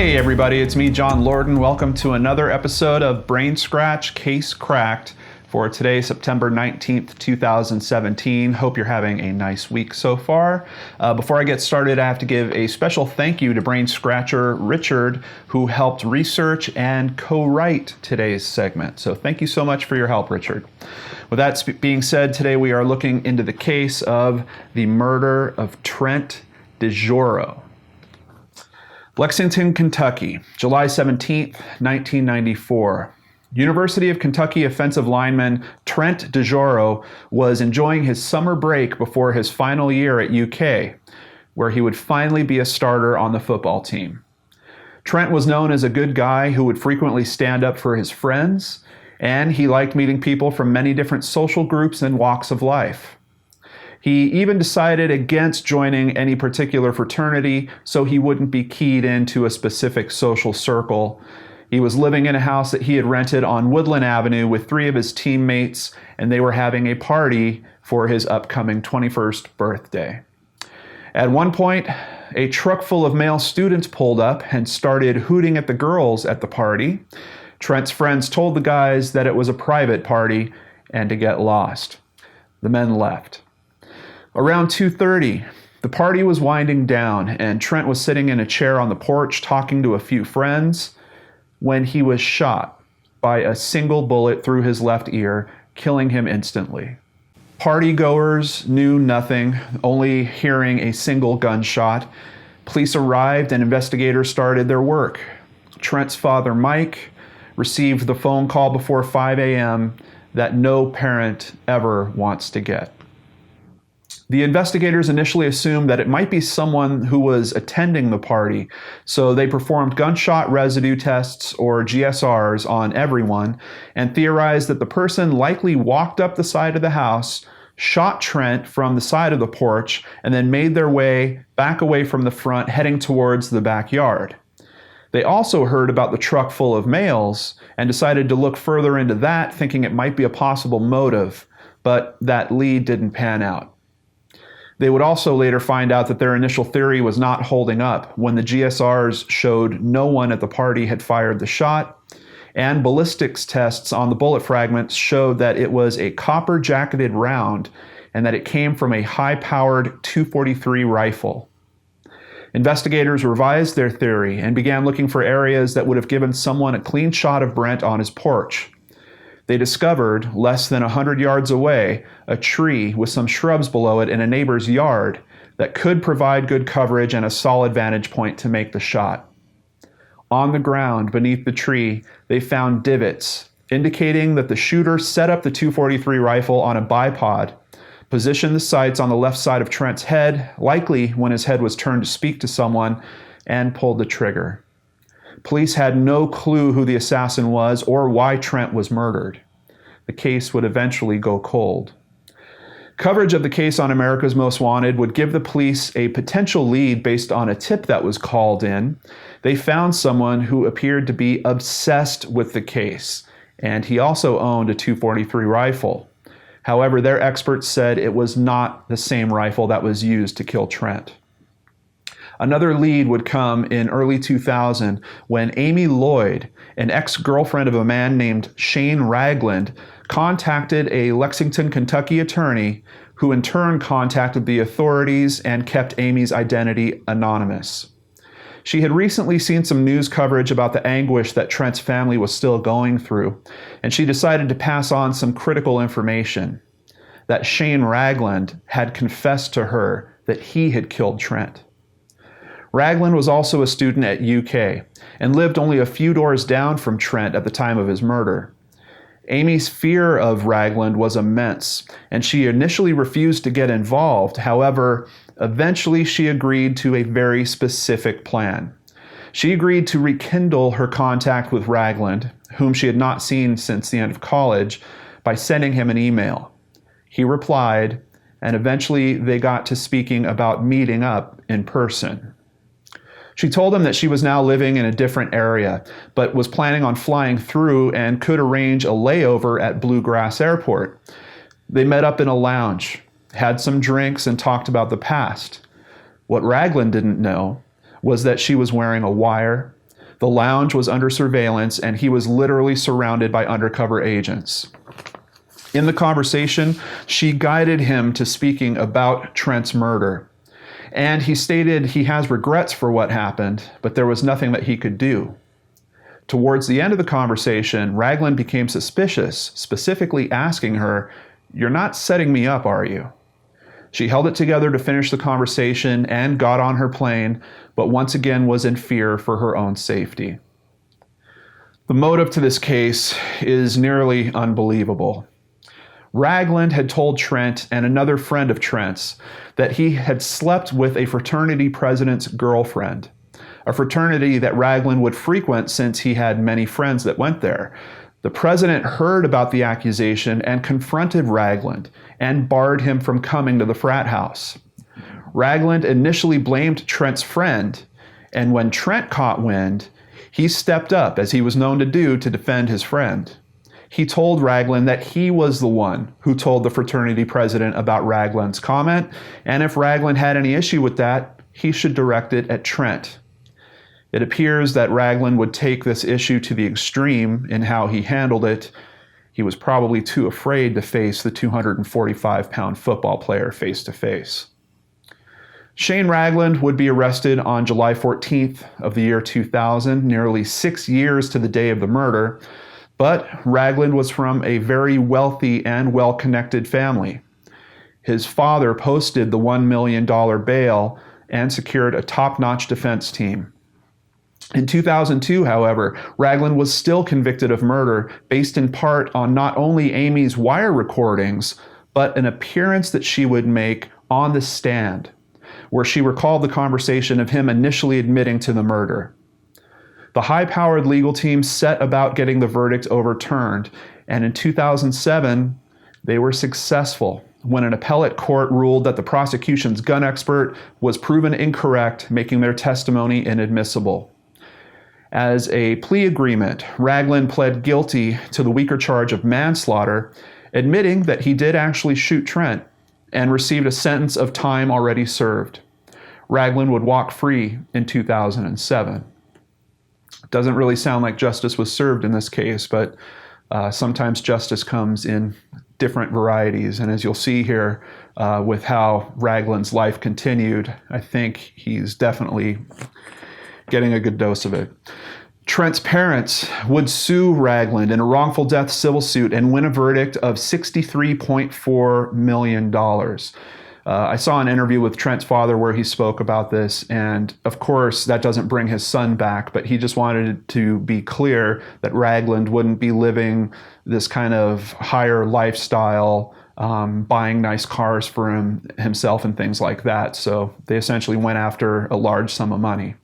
Hey everybody, it's me, John Lorden. Welcome to another episode of Brain Scratch Case Cracked for today, September 19th, 2017. Hope you're having a nice week so far. Before I get started, I have to give a special thank you to Brain Scratcher Richard, who helped research and co-write today's segment. So thank you so much for your help, Richard. With that being said, today we are looking into the case of the murder of Trent DiGiuro. Lexington, Kentucky, July 17th, 1994. University of Kentucky offensive lineman Trent DiGiuro was enjoying his summer break before his final year at UK, where he would finally be a starter on the football team. Trent was known as a good guy who would frequently stand up for his friends, and he liked meeting people from many different social groups and walks of life. He even decided against joining any particular fraternity so he wouldn't be keyed into a specific social circle. He was living in a house that he had rented on Woodland Avenue with 3 of his teammates, and they were having a party for his upcoming 21st birthday. At one point, a truck full of male students pulled up and started hooting at the girls at the party. Trent's friends told the guys that it was a private party and to get lost. The men left. Around 2:30, the party was winding down, and Trent was sitting in a chair on the porch talking to a few friends when he was shot by a single bullet through his left ear, killing him instantly. Partygoers knew nothing, only hearing a single gunshot. Police arrived and investigators started their work. Trent's father, Mike, received the phone call before 5 a.m. that no parent ever wants to get. The investigators initially assumed that it might be someone who was attending the party, so they performed gunshot residue tests, or GSRs, on everyone and theorized that the person likely walked up the side of the house, shot Trent from the side of the porch, and then made their way back away from the front, heading towards the backyard. They also heard about the truck full of males and decided to look further into that, thinking it might be a possible motive, but that lead didn't pan out. They would also later find out that their initial theory was not holding up when the GSRs showed no one at the party had fired the shot, and ballistics tests on the bullet fragments showed that it was a copper-jacketed round and that it came from a high-powered .243 rifle. Investigators revised their theory and began looking for areas that would have given someone a clean shot of Brent on his porch. They discovered, less than 100 yards away, a tree with some shrubs below it in a neighbor's yard that could provide good coverage and a solid vantage point to make the shot. On the ground beneath the tree, they found divots, indicating that the shooter set up the .243 rifle on a bipod, positioned the sights on the left side of Trent's head, likely when his head was turned to speak to someone, and pulled the trigger. Police had no clue who the assassin was or why Trent was murdered. The case would eventually go cold. Coverage of the case on America's Most Wanted would give the police a potential lead based on a tip that was called in. They found someone who appeared to be obsessed with the case, and he also owned a .243 rifle. However, their experts said it was not the same rifle that was used to kill Trent. Another lead would come in early 2000 when Amy Lloyd, an ex-girlfriend of a man named Shane Ragland, contacted a Lexington, Kentucky attorney who in turn contacted the authorities and kept Amy's identity anonymous. She had recently seen some news coverage about the anguish that Trent's family was still going through, and she decided to pass on some critical information: that Shane Ragland had confessed to her that he had killed Trent. Ragland was also a student at UK and lived only a few doors down from Trent at the time of his murder. Amy's fear of Ragland was immense, and she initially refused to get involved. However, eventually she agreed to a very specific plan. She agreed to rekindle her contact with Ragland, whom she had not seen since the end of college, by sending him an email. He replied, and eventually they got to speaking about meeting up in person. She told him that she was now living in a different area, but was planning on flying through and could arrange a layover at Bluegrass Airport. They met up in a lounge, had some drinks, and talked about the past. What Ragland didn't know was that she was wearing a wire, The lounge was under surveillance, and he was literally surrounded by undercover agents. In the conversation, she guided him to speaking about Trent's murder. And he stated he has regrets for what happened, but there was nothing that he could do. Towards the end of the conversation, Ragland became suspicious, specifically asking her, "You're not setting me up, are you?" She held it together to finish the conversation and got on her plane, but once again was in fear for her own safety. The motive to this case is nearly unbelievable. Ragland had told Trent and another friend of Trent's that he had slept with a fraternity president's girlfriend, a fraternity that Ragland would frequent since he had many friends that went there. The president heard about the accusation and confronted Ragland and barred him from coming to the frat house. Ragland initially blamed Trent's friend, and when Trent caught wind, he stepped up, as he was known to do, to defend his friend. He told Ragland that he was the one who told the fraternity president about Ragland's comment, and if Ragland had any issue with that, he should direct it at Trent. It appears that Ragland would take this issue to the extreme in how he handled it. He was probably too afraid to face the 245-pound football player face to face. Shane Ragland would be arrested on July 14th of the year 2000, nearly 6 years to the day of the murder. But Ragland was from a very wealthy and well-connected family. His father posted the $1 million bail and secured a top-notch defense team. In 2002, however, Ragland was still convicted of murder based in part on not only Amy's wire recordings, but an appearance that she would make on the stand, where she recalled the conversation of him initially admitting to the murder. The high-powered legal team set about getting the verdict overturned, and in 2007, they were successful when an appellate court ruled that the prosecution's gun expert was proven incorrect, making their testimony inadmissible. As a plea agreement, Ragland pled guilty to the weaker charge of manslaughter, admitting that he did actually shoot Trent, and received a sentence of time already served. Ragland would walk free in 2007. Doesn't really sound like justice was served in this case, but sometimes justice comes in different varieties. And as you'll see here with how Ragland's life continued, I think he's definitely getting a good dose of it. Trent's parents would sue Ragland in a wrongful death civil suit and win a verdict of $63.4 million. I saw an interview with Trent's father where he spoke about this, and of course that doesn't bring his son back, but he just wanted it to be clear that Ragland wouldn't be living this kind of higher lifestyle, buying nice cars for himself and things like that. So they essentially went after a large sum of money.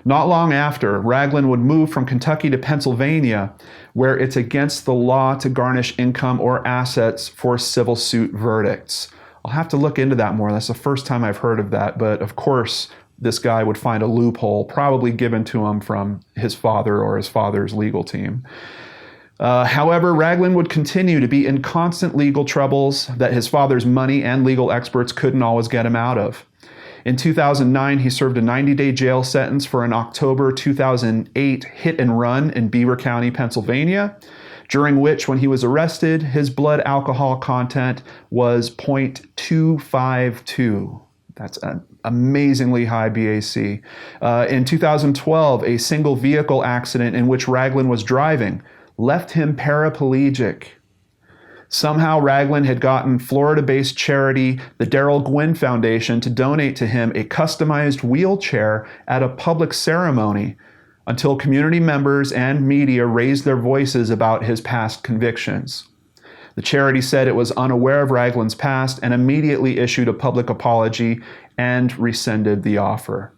Not long after, Ragland would move from Kentucky to Pennsylvania, where it's against the law to garnish income or assets for civil suit verdicts. I'll have to look into that more. That's the first time I've heard of that. But of course, this guy would find a loophole, probably given to him from his father or his father's legal team. However, Ragland would continue to be in constant legal troubles that his father's money and legal experts couldn't always get him out of. In 2009, he served a 90-day jail sentence for an October 2008 hit and run in Beaver County, Pennsylvania, during which, when he was arrested, his blood alcohol content was 0.252. That's an amazingly high BAC. In 2012, a single vehicle accident in which Ragland was driving left him paraplegic. Somehow Ragland had gotten Florida-based charity, the Darrell Gwynn Foundation, to donate to him a customized wheelchair at a public ceremony until community members and media raised their voices about his past convictions. The charity said it was unaware of Ragland's past and immediately issued a public apology and rescinded the offer.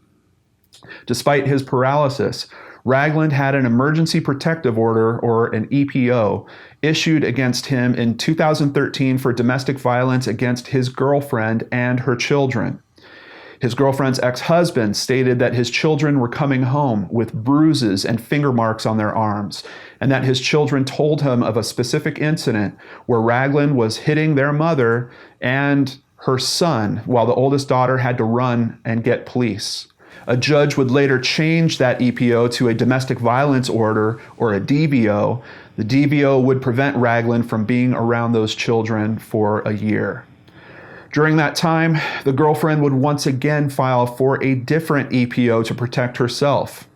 Despite his paralysis, Ragland had an emergency protective order, or an EPO, issued against him in 2013 for domestic violence against his girlfriend and her children. His girlfriend's ex-husband stated that his children were coming home with bruises and finger marks on their arms, and that his children told him of a specific incident where Ragland was hitting their mother and her son while the oldest daughter had to run and get police. A judge would later change that EPO to a domestic violence order, or a DVO. The DVO would prevent Ragland from being around those children for a year. During that time, the girlfriend would once again file for a different EPO to protect herself.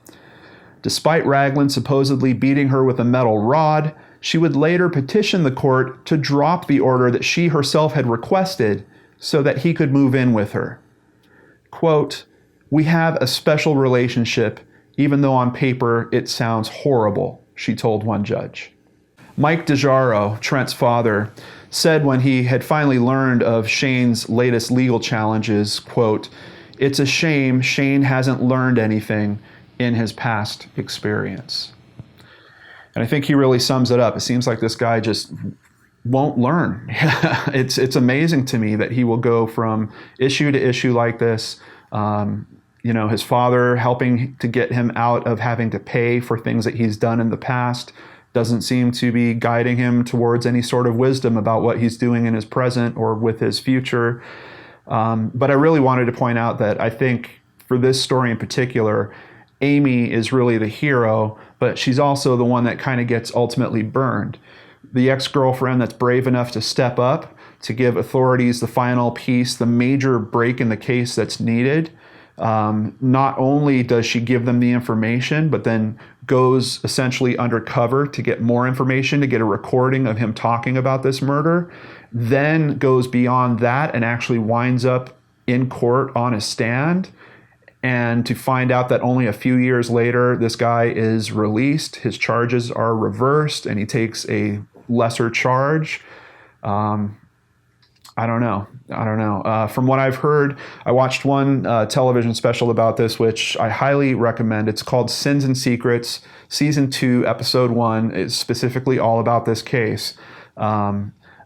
Despite Ragland supposedly beating her with a metal rod, she would later petition the court to drop the order that she herself had requested so that he could move in with her. Quote, "We have a special relationship, even though on paper it sounds horrible," she told one judge. Mike DiGiuro, Trent's father, said when he had finally learned of Shane's latest legal challenges, quote, "It's a shame Shane hasn't learned anything in his past experience." And I think he really sums it up. It seems like this guy just won't learn. It's amazing to me that he will go from issue to issue like this. His father helping to get him out of having to pay for things that he's done in the past doesn't seem to be guiding him towards any sort of wisdom about what he's doing in his present or with his future. But I really wanted to point out that I think for this story in particular, Amy is really the hero, but she's also the one that kind of gets ultimately burned. The ex-girlfriend that's brave enough to step up, to give authorities the final piece, the major break in the case that's needed. Not only does she give them the information, but then goes essentially undercover to get more information, to get a recording of him talking about this murder, then goes beyond that and actually winds up in court on a stand. And to find out that only a few years later, this guy is released, his charges are reversed, and he takes a lesser charge. I don't know. From what I've heard, I watched one television special about this, which I highly recommend. It's called Sins and Secrets. Season 2, Episode 1 is specifically all about this case.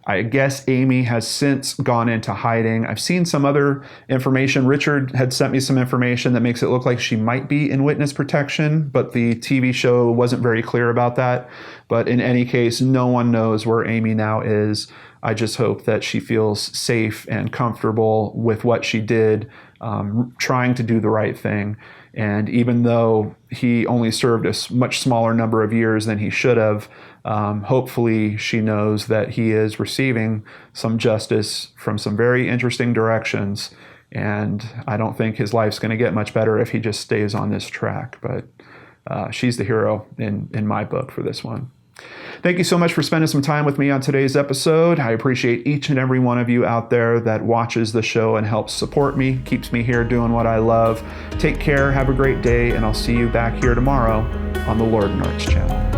I guess Amy has since gone into hiding. I've seen some other information. Richard had sent me some information that makes it look like she might be in witness protection, but the TV show wasn't very clear about that. But in any case, no one knows where Amy now is. I just hope that she feels safe and comfortable with what she did, trying to do the right thing. And even though he only served a much smaller number of years than he should have, hopefully she knows that he is receiving some justice from some very interesting directions. And I don't think his life's going to get much better if he just stays on this track. But she's the hero in my book for this one. Thank you so much for spending some time with me on today's episode. I appreciate each and every one of you out there that watches the show and helps support me, keeps me here doing what I love. Take care, have a great day, and I'll see you back here tomorrow on the Lord and Arts channel.